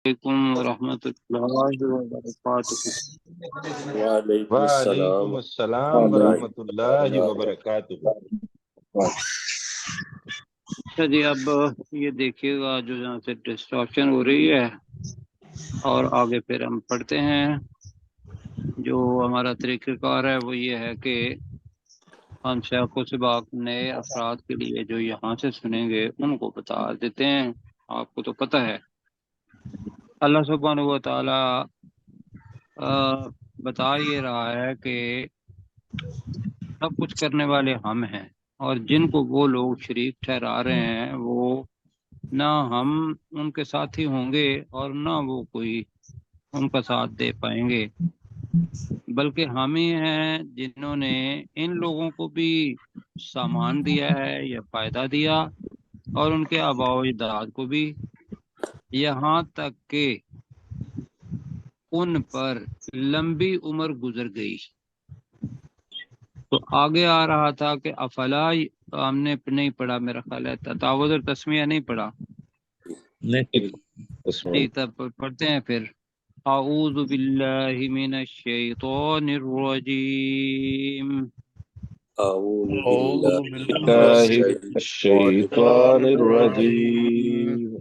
علیکم ورحمۃ اللہ وبرکاتہ۔ وعلیکم السلام وعلیکم السلام ورحمۃ اللہ وبرکاتہ۔ اچھا جی، اب یہ دیکھیے گا جو جہاں سے ڈسٹرکشن ہو رہی ہے، اور آگے پھر ہم پڑھتے ہیں۔ جو ہمارا طریقہ کار ہے وہ یہ ہے کہ ہم شیخ و سباق نئے افراد کے لیے جو یہاں سے سنیں گے ان کو بتا دیتے ہیں۔ آپ کو تو پتہ ہے اللہ سبحانہ و تعالی بتا یہ رہا ہے کہ سب کچھ کرنے والے ہم ہیں، اور جن کو وہ لوگ شریک ٹھہرا رہے ہیں وہ نہ ہم ان کے ساتھی ہوں گے اور نہ وہ کوئی ان کا ساتھ دے پائیں گے، بلکہ ہم ہی ہیں جنہوں نے ان لوگوں کو بھی سامان دیا ہے یا فائدہ دیا، اور ان کے آباء و اجداد کو بھی، یہاں تک کہ ان پر لمبی عمر گزر گئی۔ تو آگے آ رہا تھا کہ افلا، ہم نے نہیں پڑھا، میرا خیال ہے تتاوذ اور تسمیہ نہیں پڑھا، جی تب پڑھتے ہیں پھر۔ اعوذ باللہ من الشیطان الرجیم، اعوذ اعوذ باللہ من باللہ من الشیطان الشیطان الرجیم الرجیم،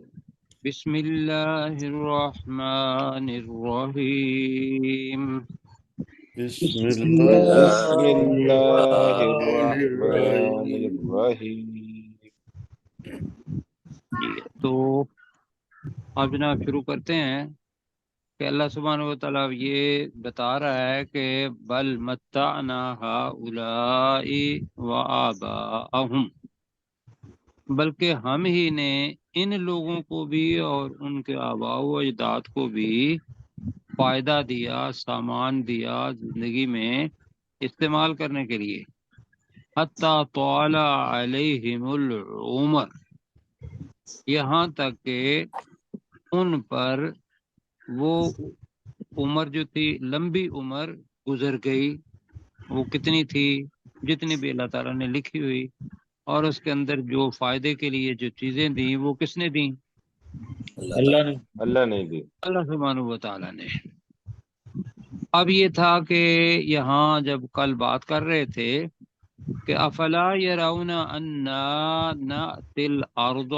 بسم اللہ الرحمن الرحیم، بسم بسم اللہ اللہ بسم اللہ الرحمن الرحمن الرحیم الرحیم۔ جی تو اب جناب شروع کرتے ہیں کہ اللہ سبحانہ و تعالیٰ یہ بتا رہا ہے کہ بل متعنا ہؤلاء وآباءہم، بلکہ ہم ہی نے ان لوگوں کو بھی اور ان کے آباء و اجداد کو بھی فائدہ دیا، سامان دیا زندگی میں استعمال کرنے کے لیے، حتی طال علیہم العمر، یہاں تک کہ ان پر وہ عمر جو تھی، لمبی عمر گزر گئی۔ وہ کتنی تھی؟ جتنی بھی اللہ تعالیٰ نے لکھی ہوئی، اور اس کے اندر جو فائدے کے لیے جو چیزیں دیں وہ کس نے دیں؟ اللہ نے اللہ نے دی۔ اللہ سبحانہ و تعالیٰ نے۔ اب یہ تھا کہ یہاں جب کل بات کر رہے تھے کہ افلا یرون انا نأتی الارض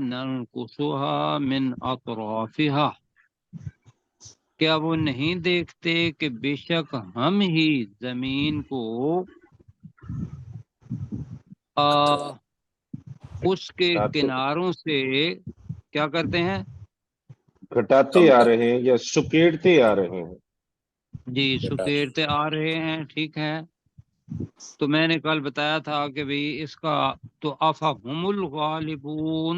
ننقصها من اطرافها، کیا وہ نہیں دیکھتے کہ بے شک ہم ہی زمین کو اس کے گھٹاتے کناروں سے کیا کرتے ہیں؟ گھٹاتے کم آ کر رہے ہیں یا سکیڑتے آ رہے ہیں۔ جی گٹا سکیرتے آ رہے ہیں، ٹھیک ہے۔ تو میں نے کل بتایا تھا کہ بھئی اس کا تو افہم الغالبون،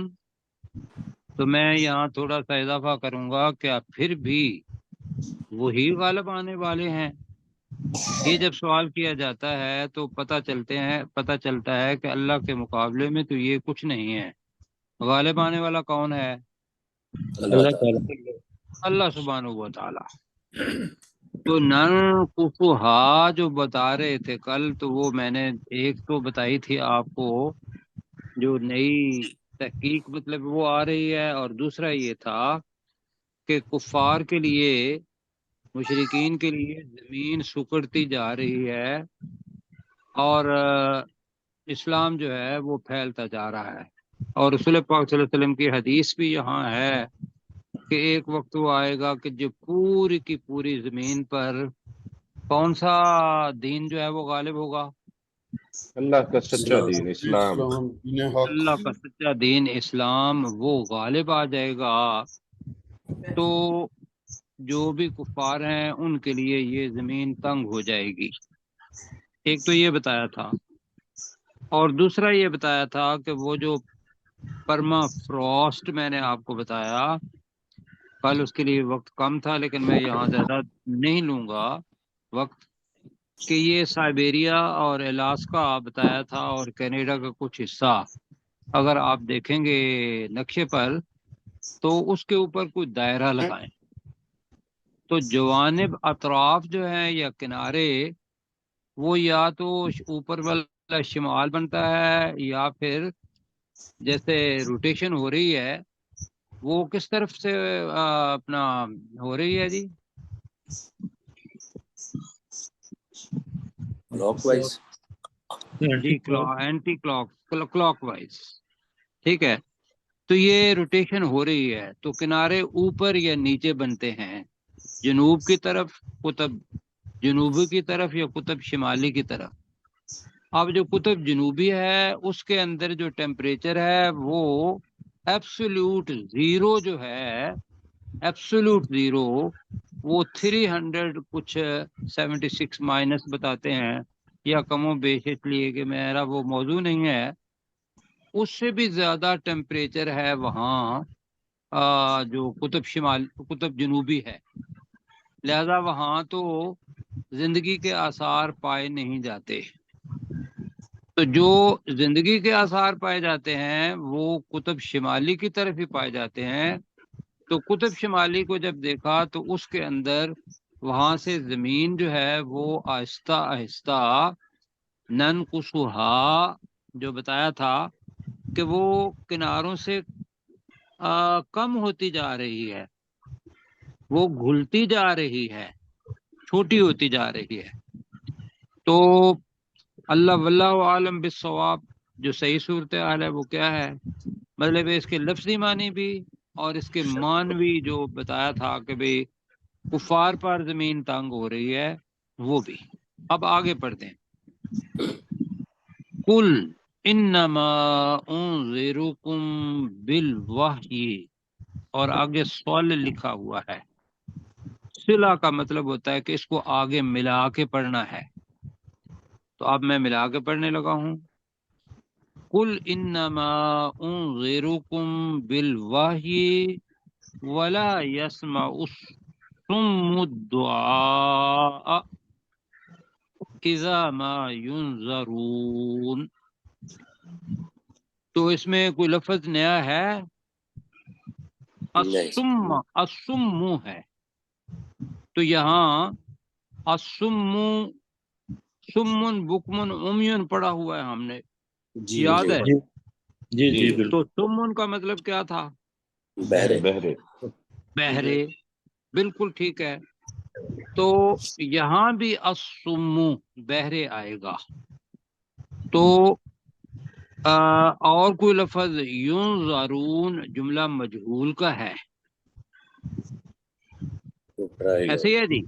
تو میں یہاں تھوڑا سا اضافہ کروں گا، کیا پھر بھی وہی غالب آنے والے ہیں؟ یہ جب سوال کیا جاتا ہے تو پتہ چلتا ہے کہ اللہ کے مقابلے میں تو یہ کچھ نہیں ہے۔ غالب آنے والا کون ہے؟ اللہ تعالیٰ اللہ سبحانہ و تعالی۔ تو ننقصها جو بتا رہے تھے کل، تو وہ میں نے ایک تو بتائی تھی آپ کو، جو نئی تحقیق مطلب وہ آ رہی ہے، اور دوسرا یہ تھا کہ کفار کے لیے، مشرکین کے لیے زمین سکڑتی جا رہی ہے، اور اسلام جو ہے وہ پھیلتا جا رہا ہے، اور رسول پاک صلی اللہ علیہ وسلم کی حدیث بھی یہاں ہے کہ ایک وقت وہ آئے گا کہ جو پوری کی پوری زمین پر کون سا دین جو ہے وہ غالب ہوگا؟ اللہ کا سچا دین اسلام۔ اسلام دین حق اللہ کا سچا دین اسلام، وہ غالب آ جائے گا۔ تو جو بھی کفار ہیں ان کے لیے یہ زمین تنگ ہو جائے گی، ایک تو یہ بتایا تھا، اور دوسرا یہ بتایا تھا کہ وہ جو پرما فراسٹ میں نے آپ کو بتایا کل، اس کے لیے وقت کم تھا لیکن میں یہاں زیادہ نہیں لوں گا وقت، کہ یہ سائبیریا اور الاسکا بتایا تھا، اور کینیڈا کا کچھ حصہ اگر آپ دیکھیں گے نقشے پر تو اس کے اوپر کوئی دائرہ لگائیں، تو جوانب اطراف جو ہیں یا کنارے، وہ یا تو اوپر والا شمال بنتا ہے، یا پھر جیسے روٹیشن ہو رہی ہے وہ کس طرف سے اپنا ہو رہی ہے جی؟ کلاک وائز، جی اینٹی کلاک وائز، ٹھیک ہے. تو یہ روٹیشن ہو رہی ہے، تو کنارے اوپر یا نیچے بنتے ہیں، جنوب کی طرف قطب جنوبی کی طرف یا قطب شمالی کی طرف. اب جو قطب جنوبی ہے اس کے اندر جو ٹیمپریچر ہے وہ ایبسولوٹ زیرو جو ہے، ایبسولوٹ زیرو وہ 300 کچھ 76 مائنس بتاتے ہیں یا کم و بیش، اس لیے کہ میرا وہ موضوع نہیں ہے. اس سے بھی زیادہ ٹیمپریچر ہے وہاں جو قطب جنوبی ہے. لہذا وہاں تو زندگی کے آثار پائے نہیں جاتے. تو جو زندگی کے آثار پائے جاتے ہیں وہ قطب شمالی کی طرف ہی پائے جاتے ہیں. تو قطب شمالی کو جب دیکھا تو اس کے اندر وہاں سے زمین جو ہے وہ آہستہ آہستہ ننقصھا جو بتایا تھا کہ وہ کناروں سے کم ہوتی جا رہی ہے، وہ گھلتی جا رہی ہے، چھوٹی ہوتی جا رہی ہے. تو اللہ واللہ عالم بالصواب، جو صحیح صورتحال ہے وہ کیا ہے، مطلب اس کے لفظی معنی بھی اور اس کے معنوی جو بتایا تھا کہ بھئی کفار پر زمین تنگ ہو رہی ہے وہ بھی. اب آگے پڑھتے ہیں. قل انما انذرکم بالوحی، اور آگے سوال لکھا ہوا ہے. صلہ کا مطلب ہوتا ہے کہ اس کو آگے ملا کے پڑھنا ہے، تو اب میں ملا کے پڑھنے لگا ہوں. قل انما انذرکم بالوحی ولا يسمع الصم الدعاء اذا ما ينذرون. تو اس میں کوئی لفظ نیا ہے؟ الصم ہے. تو یہاں الصم سمن بکمن عمیون پڑھا ہوا ہے ہم نے، جی یاد ہے؟ جی جی بالکل، تو سمن کا مطلب کیا تھا؟ بہرے، بہرے. بہرے، بالکل ٹھیک ہے. تو یہاں بھی الصم بہرے آئے گا. تو اور کوئی لفظ ینظرون جملہ مجہول کا ہے، ایسے ہی ہے جی؟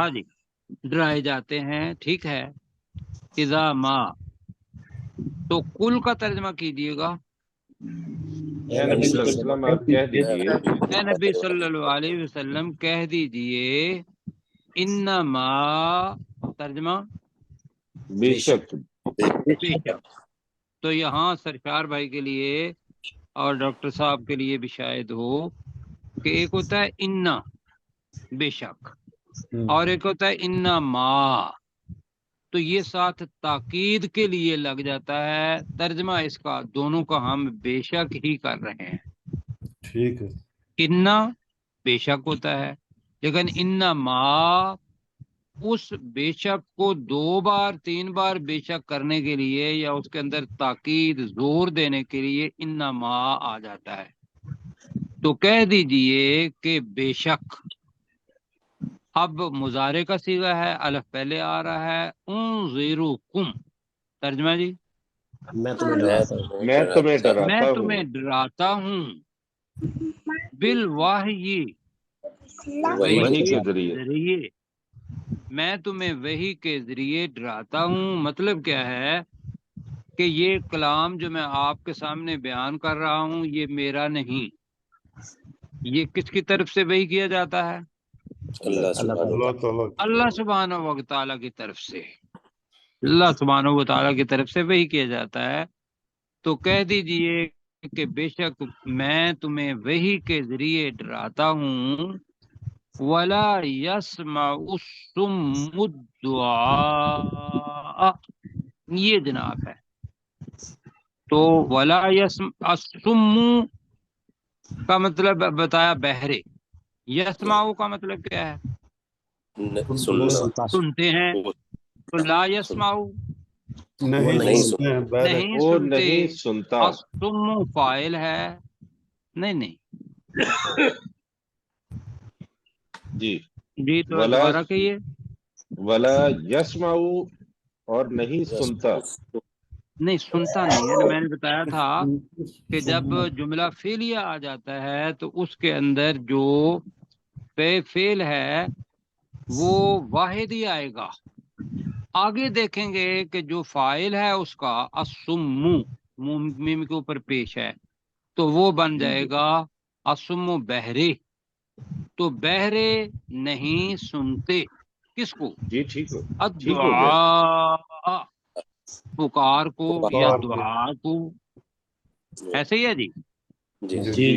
ہاں جی، ڈرائے جاتے ہیں، ٹھیک ہے. اذا ما، تو کل کا ترجمہ کیجیے گا. اے نبی صلی اللہ علیہ وسلم آپ کہہ دیجئے، اے نبی صلی اللہ علیہ وسلم کہہ دیجئے، انما، ترجمہ بے شک. بے شک. تو یہاں سرکار بھائی کے لیے اور ڈاکٹر صاحب کے لیے بھی شاید ہو کہ ایک ہوتا ہے انا، بے شک، اور ایک ہوتا ہے انا ما. تو یہ ساتھ تاکید کے لیے لگ جاتا ہے. ترجمہ اس کا دونوں کا ہم بے شک ہی کر رہے ہیں. ٹھیک ہے. انا بے شک ہوتا ہے، لیکن انا ما اس بے شک کو 2 بار 3 بار بے شک کرنے کے لیے یا اس کے اندر تاکید زور دینے کے لیے انا ما آ جاتا ہے. تو کہہ دیجئے کہ بے شک. اب مضارع کا صیغہ ہے، الف پہلے آ رہا ہے. انذرکم، ترجمہ جی؟ میں تمہیں ڈراتا ہوں، میں تمہیں میں ڈراتا ہوں تمہیں ڈراتا ہوں بالوحی، وحی وحی کے کے ذریعے. ذریعے. میں تمہیں وحی کے ذریعے ڈراتا ہوں. مطلب کیا ہے کہ یہ کلام جو میں آپ کے سامنے بیان کر رہا ہوں یہ میرا نہیں، یہ کس کی طرف سے وحی کیا جاتا ہے؟ اللہ تعالیٰ، اللہ سبحانہ و تعالیٰ کی طرف سے. اللہ سبحانہ و تعالیٰ کی طرف سے وحی کیا جاتا ہے. تو کہہ دیجئے کہ بے شک میں تمہیں وحی کے ذریعے ڈراتا ہوں. ولا يسمع الصم الدعاء، یہ جناب ہے. تو ولا يسمع الصم کا مطلب بتایا بہرے، یسمع کا مطلب کیا ہے؟ سنتے ہیں. تو لا يسمع نہیں نہیں وہ سنتے. نہیں سنتا. الصم فاعل ہے، نہیں نہیں جی جی تو ولا دوبارہ کہیے. ولا یسمعو اور نہیں سنتا. نہیں سنتا نہیں ہے نا، میں نے بتایا تھا کہ جب جملہ فعلیہ آ جاتا ہے تو اس کے اندر جو فعل ہے وہ واحد ہی آئے گا. آگے دیکھیں گے کہ جو فاعل ہے اس کا السم، میم کے اوپر پیش ہے تو وہ بن جائے گا السم بہرے. تو بہرے نہیں سنتے کس کو؟ جی ٹھیک ہو گیا. الدعاء، پکار کو یا پکار کو. دعا کو. ایسے ہی ہے جی. جی جی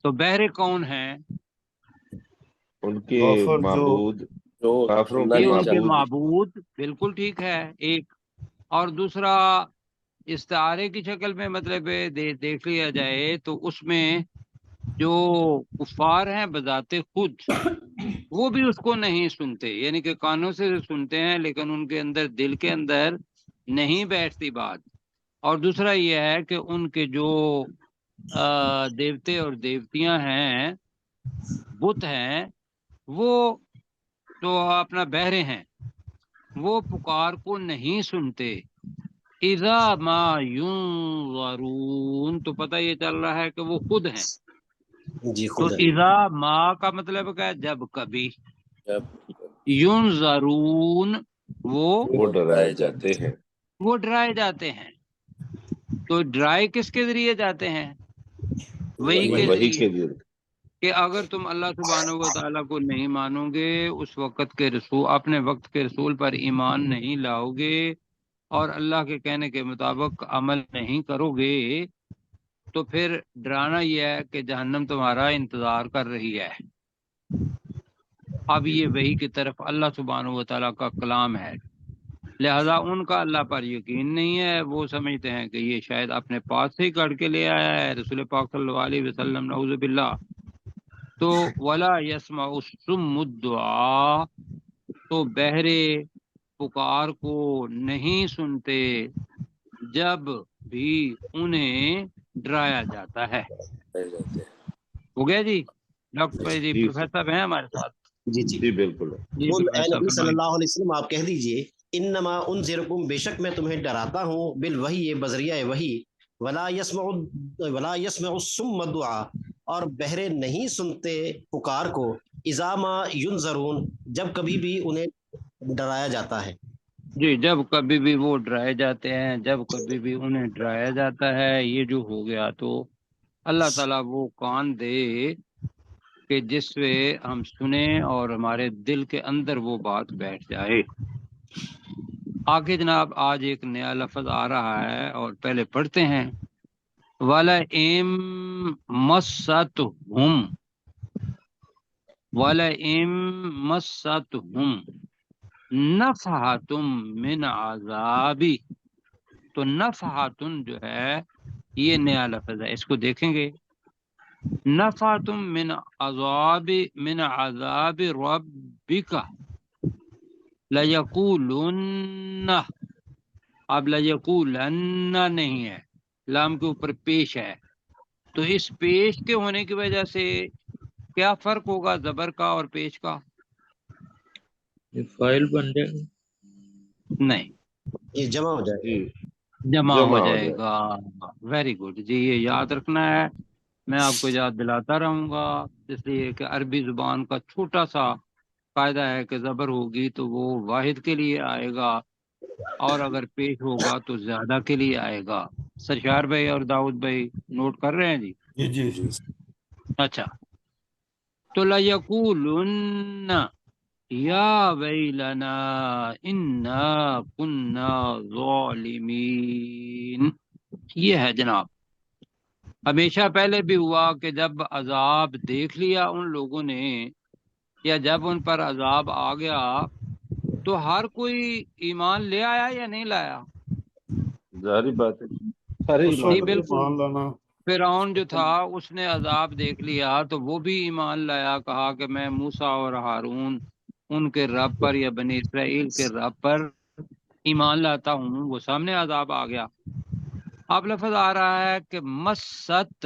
تو بہرے کون ہیں؟ ان کے غافر جو معبود، کافروں نہ کے یہ لے ان کے معبود. معبود، بالکل ٹھیک ہے ایک. اور دوسرا استعارے کی شکل میں مطلب دیکھ لیا جائے تو اس میں جو کفار ہیں بذات خود وہ بھی اس کو نہیں سنتے، یعنی کہ کانوں سے سنتے ہیں لیکن ان کے اندر دل کے اندر نہیں بیٹھتی بات. اور دوسرا یہ ہے کہ ان کے جو دیوتے اور دیوتیاں ہیں، بت ہیں، وہ تو اپنا بہرے ہیں، وہ پکار کو نہیں سنتے. اذا ما ینظرون تو پتہ یہ چل رہا ہے کہ وہ خود ہیں. جی تو خود ہے. اذا ما کا مطلب کیا ہے؟ جب کبھی. جب ینظرون وہ ڈرائے جاتے ہیں. وہ ڈرائے جاتے ہیں. تو ڈرائے کس کے ذریعے جاتے ہیں؟ وہی کے وہی ذریعے. کے لیے. کہ اگر تم اللہ سبحانہ و تعالیٰ کو نہیں مانو گے، اس وقت کے رسول، اپنے وقت کے رسول پر ایمان نہیں لاؤ گے اور اللہ کے کہنے کے مطابق عمل نہیں کرو گے تو پھر ڈرانا یہ ہے کہ جہنم تمہارا انتظار کر رہی ہے. اب یہ وحی کی طرف اللہ سبحانہ و تعالیٰ کا کلام ہے، لہذا ان کا اللہ پر یقین نہیں ہے. وہ سمجھتے ہیں کہ یہ شاید اپنے پاس سے ہی کر کے لے آیا ہے رسول پاک صلی اللہ علیہ وسلم، نعوذ باللہ. تو ولا یسمع الصم الدعاء، تو بہرے پکار کو نہیں سنتے جب بھی انہیں ڈرایا جاتا ہے. ہو گیا جی. ڈاکٹر جی جی سر. پروفیسر ہیں ہمارے ساتھ. جی جی. جی بالکل. جی قل اے پروفیسر نبی صلی فرمائیں. اللہ علیہ وسلم آپ کہہ دیجئے انما انذرکم، بے شک میں تمہیں ڈراتا ہوں، بالوحی بذریعہ وحی، ولا یسمع الصم الدعاء، اور بہرے نہیں سنتے پکار کو، اذا ما ینذرون، جب کبھی بھی انہیں ڈرایا جاتا ہے. جی جب کبھی بھی وہ ڈرائے جاتے ہیں، جب کبھی بھی انہیں ڈرایا جاتا ہے. یہ جو ہو گیا تو اللہ تعالیٰ وہ کان دے کہ جس سے ہم سنیں اور ہمارے دل کے اندر وہ بات بیٹھ جائے. آگے جناب آج ایک نیا لفظ آ رہا ہے اور پہلے پڑھتے ہیں. وَلَئِن مَسَّتْهُمْ، وَلَئِن مَسَّتْهُمْ نَفْحَةٌ مِّنْ عَذَابِ. تو نفحاتن جو ہے یہ نیا لفظ ہے، اس کو دیکھیں گے. نفحۃ من عذاب ربک لیقولن. اب لیقولن نہیں ہے، لام کے اوپر پیش ہے. تو اس پیش کے ہونے کی وجہ سے کیا فرق ہوگا زبر کا اور پیش کا؟ فائل بن جائے گا. نہیں، یہ جمع ہو جائے جی گا. جمع ہو جائے گا. ویری گڈ جی، یہ یاد رکھنا ہے، میں آپ کو یاد دلاتا رہوں گا. اس لیے کہ عربی زبان کا چھوٹا سا قاعدہ ہے کہ زبر ہوگی تو وہ واحد کے لیے آئے گا اور اگر پیش ہوگا تو زیادہ کے لیے آئے گا. سرشار بھائی اور داؤد بھائی نوٹ کر رہے ہیں جی؟ جی جی. اچھا. تو لَيَقُولُنَّ یا ویلنا انا کنا ظالمین. یہ ہے جناب. ہمیشہ پہلے بھی ہوا کہ جب عذاب دیکھ لیا ان لوگوں نے یا جب ان پر عذاب آ گیا تو ہر کوئی ایمان لے آیا یا نہیں لایا؟ ظاہری بات ہے سارے اس نہیں وقت ایمان. بالکل. ایمان لانا. فرعون جو تھا اس نے عذاب دیکھ لیا تو وہ بھی ایمان لایا، کہا کہ میں موسیٰ اور ہارون ان کے رب پر یا بنی اسرائیل کے رب پر ایمان لاتا ہوں. وہ سامنے عذاب آ گیا. اب لفظ آ رہا ہے کہ مست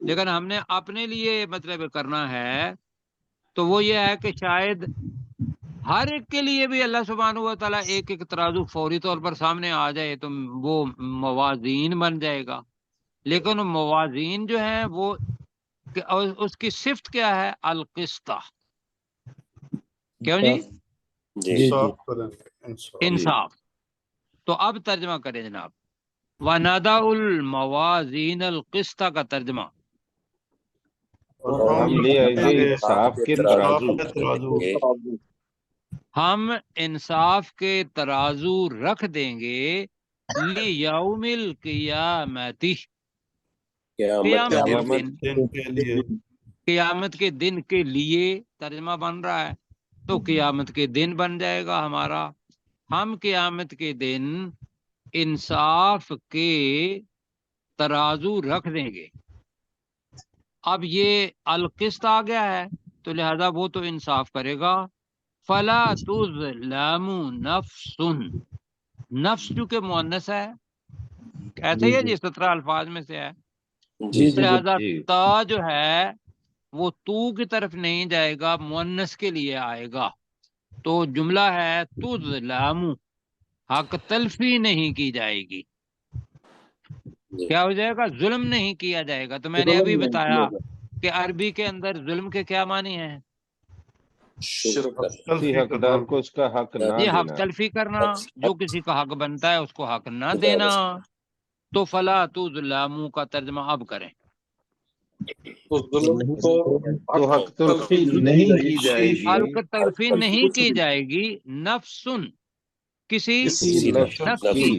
لیکن ہم نے اپنے لیے مطلب کرنا ہے تو وہ یہ ہے کہ شاید ہر ایک کے لیے بھی اللہ سبحانہ و تعالیٰ ایک ایک ترازو فوری طور پر سامنے آ جائے تو وہ موازین بن جائے گا، لیکن موازین جو ہیں وہ اس کی صفت کیا ہے؟ القسطہ. کیوں جی؟ جی انصاف. تو اب ترجمہ کریں جناب، وَنَضَعُ الْمَوَازِينَ الْقِسْطَ کا ترجمہ، اور ہم لے آئیں گے انصاف کے ترازو، ہم انصاف کے ترازو رکھ دیں گے لیوم القیامت، قیامت کے دن کے لیے ترجمہ بن رہا ہے. تو قیامت کے دن بن جائے گا ہمارا، ہم قیامت کے دن انصاف کے ترازو رکھ دیں گے. اب یہ القسط آ گیا ہے تو لہذا وہ تو انصاف کرے گا. فلا تظلم نفس، نفس چونکہ مؤنث ہے ایسے ہی ہے جی 17 الفاظ میں سے ہے، لہذا تا جو ہے وہ تو کی طرف نہیں جائے گا، مؤنث کے لیے آئے گا. تو جملہ ہے تظلم، حق تلفی نہیں کی جائے گی. کیا ہو جائے گا؟ ظلم نہیں کیا جائے گا. تو میں نے ابھی بتایا کہ عربی کے اندر ظلم کے کیا معنی ہیں؟ کسی حقدار کو اس کا حق نہ یہ حق دینا. تلفی کرنا، جو کسی کا حق بنتا ہے اس کو حق نہ دینا. تو فلا تظلموا کا ترجمہ اب کریں. تو حق تلفی نہیں کی جائے گی، حق تلفی نہیں کی جائے گی نفسن، کسی نفس کی،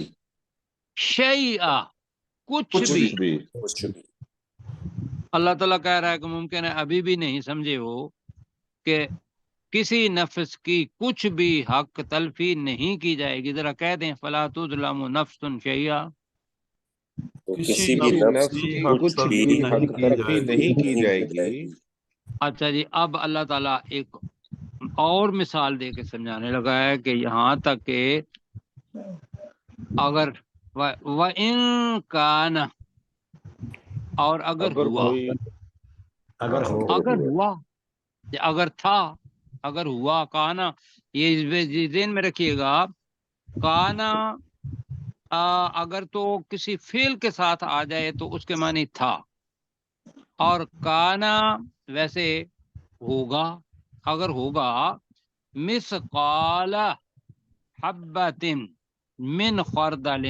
شیئا کچھ بھی. اللہ تعالیٰ کہہ رہا ہے کہ ممکن ہے ابھی بھی نہیں سمجھے ہو کہ کسی نفس کی کچھ بھی حق تلفی نہیں کی جائے گی. ذرا کہہ دیں فلا تظلم نفس شیئا. کسی بھی نفس کی کچھ بھی حق تلفی نہیں کی جائے گی. اچھا جی، اب اللہ تعالیٰ ایک اور مثال دے کے سمجھانے لگا ہے کہ یہاں تک کہ اگر وَإِن کان، اور اگر ہوا، کوئی اگر ہوا، اگر تھا، اگر ہوا. کانا یہ ذہن میں رکھیے گا، کانا اگر تو کسی فعل کے ساتھ آ جائے تو اس کے معنی تھا، اور کانا ویسے ہوگا. اگر ہوگا مثقال حبۃ من خردل،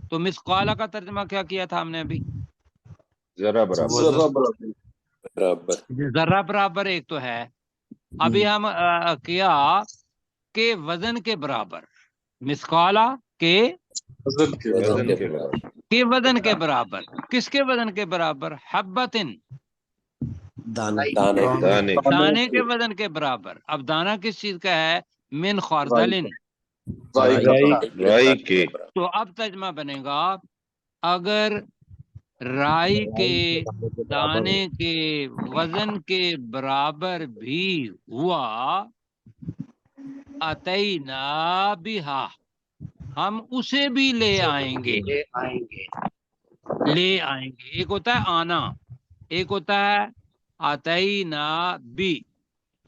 تو مثقال کا ترجمہ کیا کیا تھا ہم نے ابھی؟ ذرا برابر. ذرہ برابر ایک تو ہے، ابھی ہم کیا کہ وزن کے برابر، مثقالہ کے وزن کے برابر. وزن کے برابر. کس کے وزن کے برابر؟ حبتن، دانے کے وزن کے برابر. اب دانہ کس چیز کا ہے؟ من خردلن، رائی کے. تو اب ترجمہ بنے گا اگر رائی کے دانے کے وزن کے برابر بھی ہوا، اتینا بہا، ہم اسے بھی لے آئیں گے. لے آئیں گے، ایک ہوتا ہے آنا، ایک ہوتا ہے اتینا بی،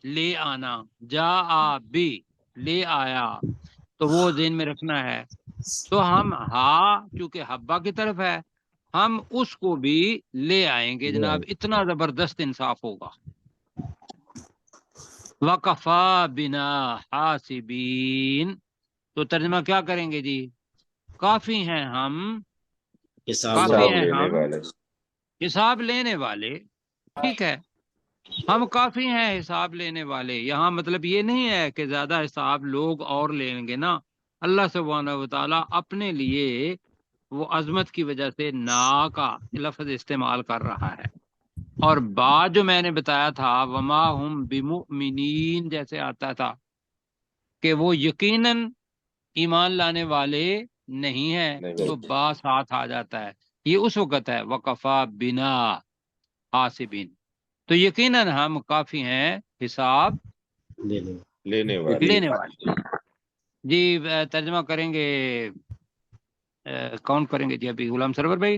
لے آنا. جا بی، لے آیا. تو وہ ذہن میں رکھنا ہے. تو ہم چونکہ حبہ کی طرف ہے، ہم اس کو بھی لے آئیں گے جناب. اتنا زبردست انصاف ہوگا. وَكَفَى بِنَا حَاسِبِينَ، تو ترجمہ کیا کریں گے جی؟ کافی ہیں ہم، کافی ہیں ہم حساب لینے والے. ٹھیک ہے، ہم کافی ہیں حساب لینے والے. یہاں مطلب یہ نہیں ہے کہ زیادہ حساب لوگ اور لیں گے نا. اللہ سبحانہ و تعالیٰ اپنے لیے وہ عظمت کی وجہ سے نا کا لفظ استعمال کر رہا ہے. اور بعد جو میں نے بتایا تھا وما ہم بمؤمنین جیسے آتا تھا کہ وہ یقیناً ایمان لانے والے نہیں ہیں، تو با ساتھ آ جاتا ہے. یہ اس وقت ہے وقفا بنا حاسبین، تو یقیناً ہم کافی ہیں حساب لینے والے. جی ترجمہ کریں گے، کون کریں گے جی؟ ابھی غلام سرور بھائی.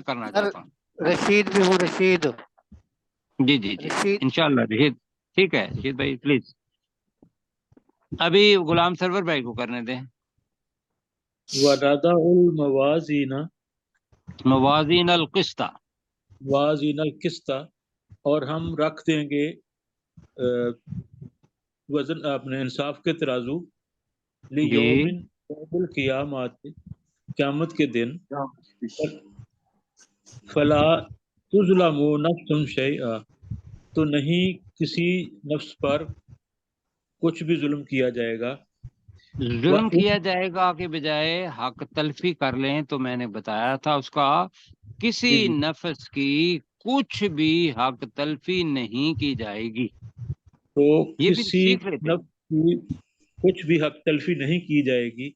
کرنا سر چاہتا ہوں. رشید بھی ہوں رشید جی جی جی رشید انشاءاللہ رشید. ٹھیک ہے رشید بھائی پلیز. ابھی غلام سرور بھائی کو کرنے دیں. وَنَضَعُ الْمَوَازِينَ موازین القسط. وازین القسط، اور ہم رکھ دیں گے وزن اپنے انصاف کے ترازو، جی لیومن یوم القیامت، قیامت کے دن، فلا تظلم نفس شیئا، تو نہیں کسی نفس پر کچھ بھی ظلم کیا جائے گا. ظلم کیا جائے گا کے بجائے حق تلفی کر لیں تو میں نے بتایا تھا اس کا، کسی جی نفس کی کچھ بھی حق تلفی نہیں کی جائے گی. تو یہ بھی کسی سیکھ لیتے ہیں. نفس کی کچھ بھی حق تلفی نہیں کی جائے گی.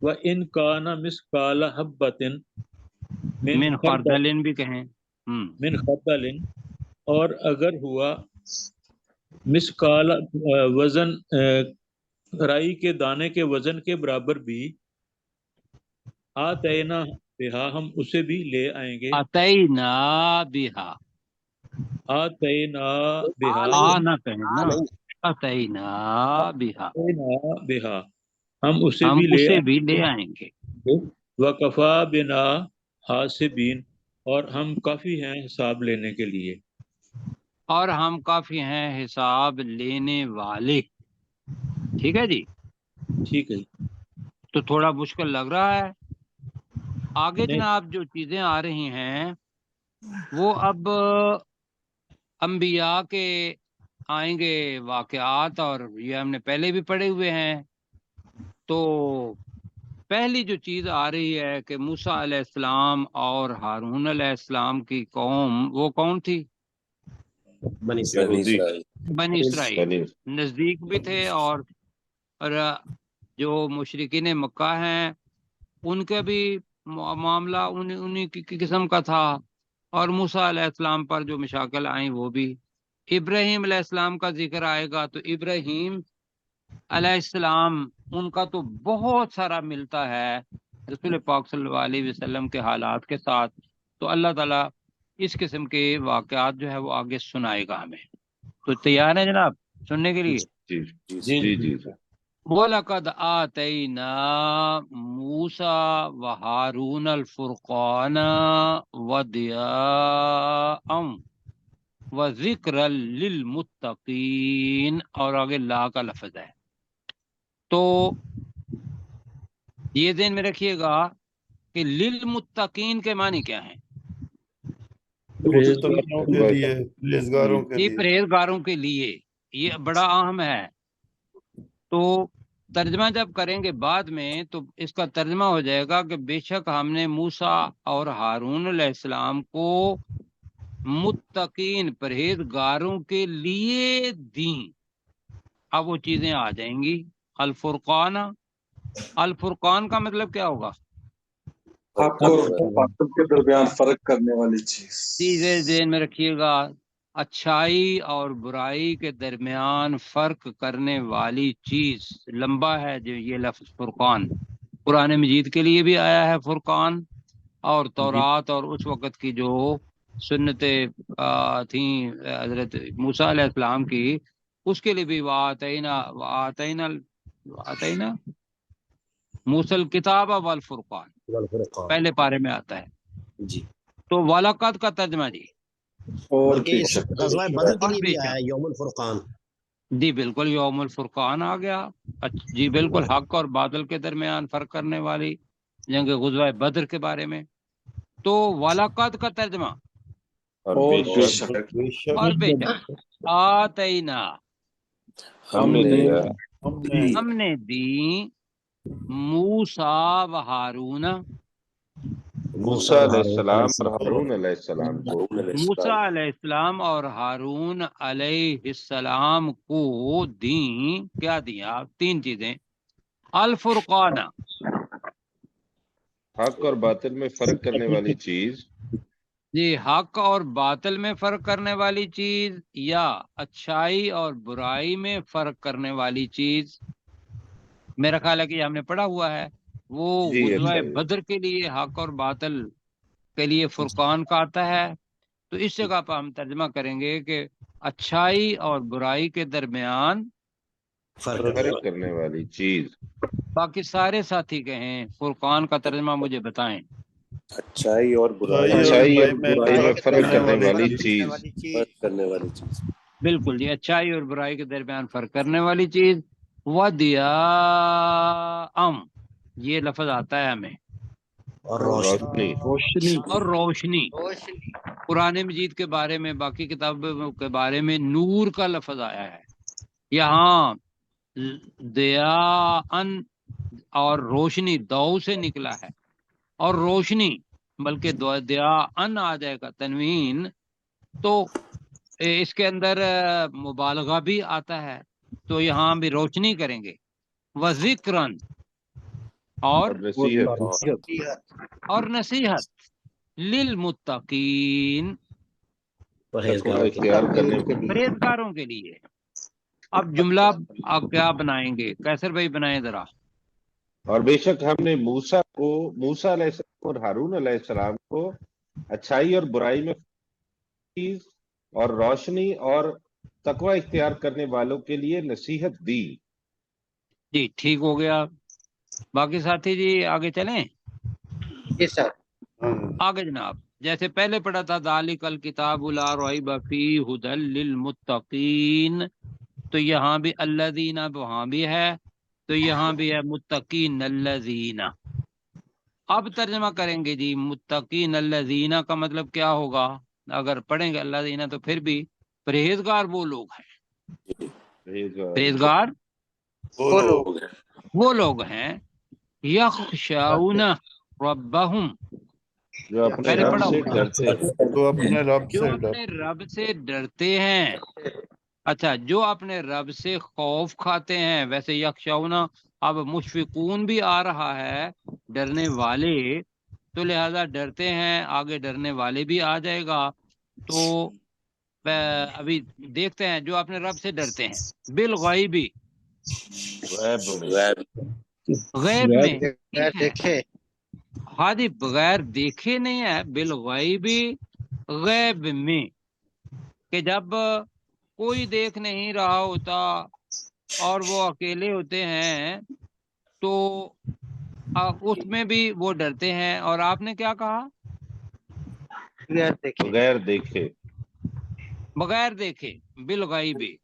وَإِنْ كَانَ مِثْقَالَ حَبَّةٍ من خردلن بھی کہیں. من خردل، اور اگر ہوا مسقال وزن رائی کے دانے کے وزن کے برابر بھی، آتینا بہا، ہم اسے بھی لے آئیں گے. اتینا بہا. آتینا بہا، نہ کہیں نا، اتینا بہا، آتینا بہا، ہم اسے ہم بھی لے اسے بھی آئیں لے آئیں گے. گے. وکفا بنا حاسبین، اور ہم کافی ہیں حساب لینے کے لیے. اور ہم کافی ہیں حساب لینے والے. ٹھیک ہے جی. ٹھیک ہے. تو تھوڑا مشکل لگ رہا ہے. آگے نہیں جناب جو چیزیں آ رہی ہیں وہ اب انبیاء کے آئیں گے واقعات، اور یہ ہم نے پہلے بھی پڑھے ہوئے ہیں. تو پہلی جو چیز آ رہی ہے کہ موسیٰ علیہ السلام اور ہارون علیہ السلام کی قوم، وہ کون تھی؟ بنی بنی اسرائیل اسرائیل. بنی اسرائیل. بنی نزدیک بھی تھے، اور جو مشرکین مکہ ہیں ان کا بھی معاملہ انہی کی قسم کا تھا. اور موسیٰ علیہ السلام پر جو مشاکل آئیں وہ بھی. ابراہیم علیہ السلام کا ذکر آئے گا تو ابراہیم علیہ السلام ان کا تو بہت سارا ملتا ہے رسول پاک صلی اللہ علیہ وسلم کے حالات کے ساتھ. تو اللہ تعالیٰ اس قسم کے واقعات جو ہے وہ آگے سنائے گا ہمیں. تو تیار ہیں جناب سننے کے لیے؟ جی جی جی جی جی جی. وَلَقَدْ آتَيْنَا مُوسَى وَهَارُونَ الْفُرْقَانَ وَضِيَاءً وَذِكْرًا لِلْمُتَّقِينَ، اور آگے لا کا لفظ ہے. تو یہ ذہن میں رکھیے گا کہ للمتقین کے معنی کیا ہیں؟ متقیوں کے لیے، پرہیزگاروں کے یہ لیے. پرہیزگاروں کے لیے، یہ بڑا اہم ہے. تو ترجمہ جب کریں گے بعد میں تو اس کا ترجمہ ہو جائے گا کہ بے شک ہم نے موسیٰ اور ہارون علیہ السلام کو متقین پرہیزگاروں کے لیے دیں. اب وہ چیزیں آ جائیں گی. الفرقان، الفرقان کا مطلب کیا ہوگا؟ حق اور باطل کے درمیان فرق کرنے والی چیز. چیزیں ذہن میں رکھیے گا، اچھائی اور برائی کے درمیان فرق کرنے والی چیز. لمبا ہے جو یہ لفظ فرقان. قرآن مجید کے لیے بھی آیا ہے فرقان، اور تورات اور اس وقت کی جو سنتیں تھیں حضرت موسیٰ علیہ السلام کی، اس کے لیے بھی وآتینا موسیٰ الکتاب والفرقان والفرقان. پہلے پارے میں آتا ہے. جی. تو وَلَقَدْ کا ترجمہ جی. اور بلکہ اس غزوہ بدر کے لیے بھی آیا ہے یوم الفرقان. جی بالکل یوم الفرقان آ گیا. جی بالکل، حق اور باطل کے درمیان فرق کرنے والی جنگ غزوہ بدر کے بارے میں. تو وَلَقَدْ کا ترجمہ اور اور بے بے شک شک بے شک اور بے شک آتینا ہم نے دیا ہم نے دی موسیٰ و ہارون، موسیٰ علیہ السلام اور ہارون علیہ السلام کو ہارون علیہ السلام موسیٰ علیہ السلام اور ہارون علیہ السلام کو دیں. کیا دیا؟ تین چیزیں. الفرقان، حق اور باطل میں فرق کرنے والی چیز. جی حق اور باطل میں فرق کرنے والی چیز، یا اچھائی اور برائی میں فرق کرنے والی چیز. میرا خیال ہے کہ یہ ہم نے پڑھا ہوا ہے وہ جی غزوہ اچھا جی بدر کے لیے حق اور باطل کے لیے فرقان کا آتا ہے. تو اس جگہ پہ ہم ترجمہ کریں گے کہ اچھائی اور برائی کے درمیان فرق فرق کرنے والی چیز. باقی سارے ساتھی کہیں فرقان کا ترجمہ مجھے بتائیں. اچھائی اور برائی اچھائی اور برائی میں فرق کرنے والی چیز. فرق کرنے والی چیز. بالکل جی، اچھائی اور برائی کے درمیان فرق کرنے والی چیز. ودیا یہ لفظ آتا ہے ہمیں. اور روشنی. روشنی. اور روشنی. قرآن مجید کے بارے میں، باقی کتابوں کے بارے میں نور کا لفظ آیا ہے. یہاں دیا اور روشنی دو سے نکلا ہے، اور روشنی بلکہ دیا آ جائے گا تنوین تو اس کے اندر مبالغہ بھی آتا ہے، تو یہاں بھی روشنی کریں گے. وذکرن اور نصیحت للمتقین اختیار کرنے کے لیے. پرہیزگاروں کے لیے. اب جملہ آپ کیا بنائیں گے؟ کیسر بھائی بنائیں ذرا. اور بے شک ہم نے موسیٰ علیہ السلام اور ہارون علیہ السلام کو اچھائی اور برائی میں چیز اور روشنی اور تقوی اختیار کرنے والوں کے لیے نصیحت دی. جی ٹھیک ہو گیا. باقی ساتھی جی آگے چلیں. جی سر. آگے جناب، جیسے پہلے پڑھا تھا ذالک الکتاب لا ریب فیہ ھدی للمتقین، تو یہاں بھی الذین وہاں بھی ہے، تو یہاں بھی ہے متقین الذین. اب ترجمہ کریں گے جی متقین الذین کا مطلب کیا ہوگا؟ اگر پڑھیں گے الذین تو پھر بھی پرہیزگار وہ لوگ ہیں. پرہیزگار وہ لوگ ہیں یخشون ربہم، جو اپنے پہلے رب پڑھا سے ہوا ڈرتے ہیں. جو اپنے رب جو سے اپنے رب سے ڈرتے ہیں. اچھا، جو اپنے رب سے خوف کھاتے ہیں. ویسے یخشون اب مشفقون بھی آ رہا ہے، ڈرنے والے، تو لہذا ڈرتے ہیں، آگے ڈرنے والے بھی آ جائے گا. تو ابھی دیکھتے ہیں جو اپنے رب سے ڈرتے ہیں بالغیبی، غیب میں. غیب میں. بغیر دیکھے. ہاں جی، بغیر دیکھے نہیں ہے، بالغیبی غیب میں، کہ جب کوئی دیکھ نہیں رہا ہوتا اور وہ اکیلے ہوتے ہیں تو اس میں بھی وہ ڈرتے ہیں. اور آپ نے کیا کہا؟ بغیر دیکھے. بغیر دیکھے. بغیر دیکھے بالغیبی.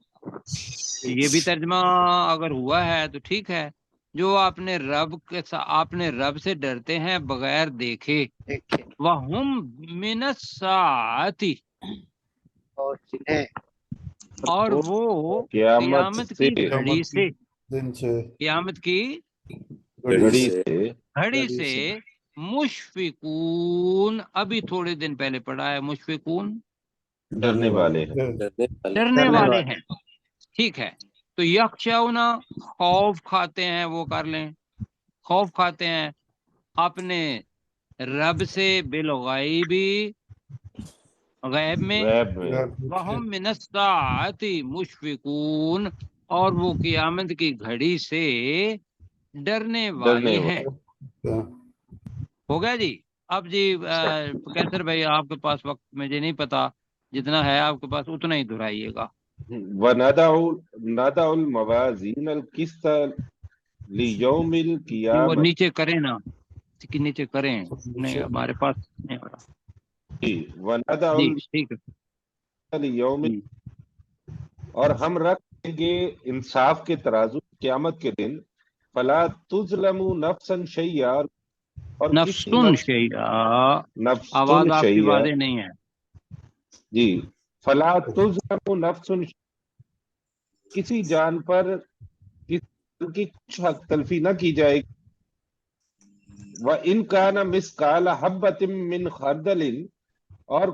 یہ بھی ترجمہ اگر ہوا ہے تو ٹھیک ہے. جو اپنے رب کے اپنے رب سے ڈرتے ہیں بغیر دیکھے. دیکھے. وَهُمْ مِنَ السَّاعَةِ، اور جنہیں اور وہ قیامت قیامت سے. کی گھڑی سے، دن سے قیامت کی گھڑی سے. گھڑی سے مشفقون. ابھی تھوڑے دن پہلے پڑھا ہے مشفقون، ڈرنے والے ہیں. ڈرنے والے ہیں. ٹھیک ہے. تو یخشون خوف کھاتے ہیں، وہ کر لیں، خوف کھاتے ہیں اپنے رب سے بالغیبی غیب میں. غیب میں. وَهُمْ مِنَ السَّاعَةِ مُشْفِقُونَ، اور وہ قیامت کی گھڑی سے ڈرنے والے ہیں. ہو گیا جی. اب جی کیسر بھائی آپ کے پاس وقت مجھے نہیں پتا، جتنا ہے آپ کے پاس اتنا ہی دہرائیے گا. وَنَضَعُ الْمَوَازِينَ الْقِسْطَ لِيَوْمِ وہ الْقِيَامَةِ. نیچے کریں نا، نیچے کریں، نہیں ہمارے پاس نہیں ہو رہا. وَنَضَعُ جی ٹھیک ہے. الْيَوْمِ، اور ہم رکھ دیں گے انصاف کے ترازو قیامت کے دن. فَلَا تُظْلَمُ نَفْسًا شَيْئًا، اور کسی نفسن نفس شیئا، نفسن آواز آپ کی شیئا. واضح نہیں ہے. جی، فَلَا تُظْلَمُ نَفْسٌ، کسی جان پر کسی کی کچھ حق تلفی نہ کی جائے گی. وَإِنْ كَانَ مِثْقَالَ حَبَّةٍ مِّنْ خَرْدَلٍ، اور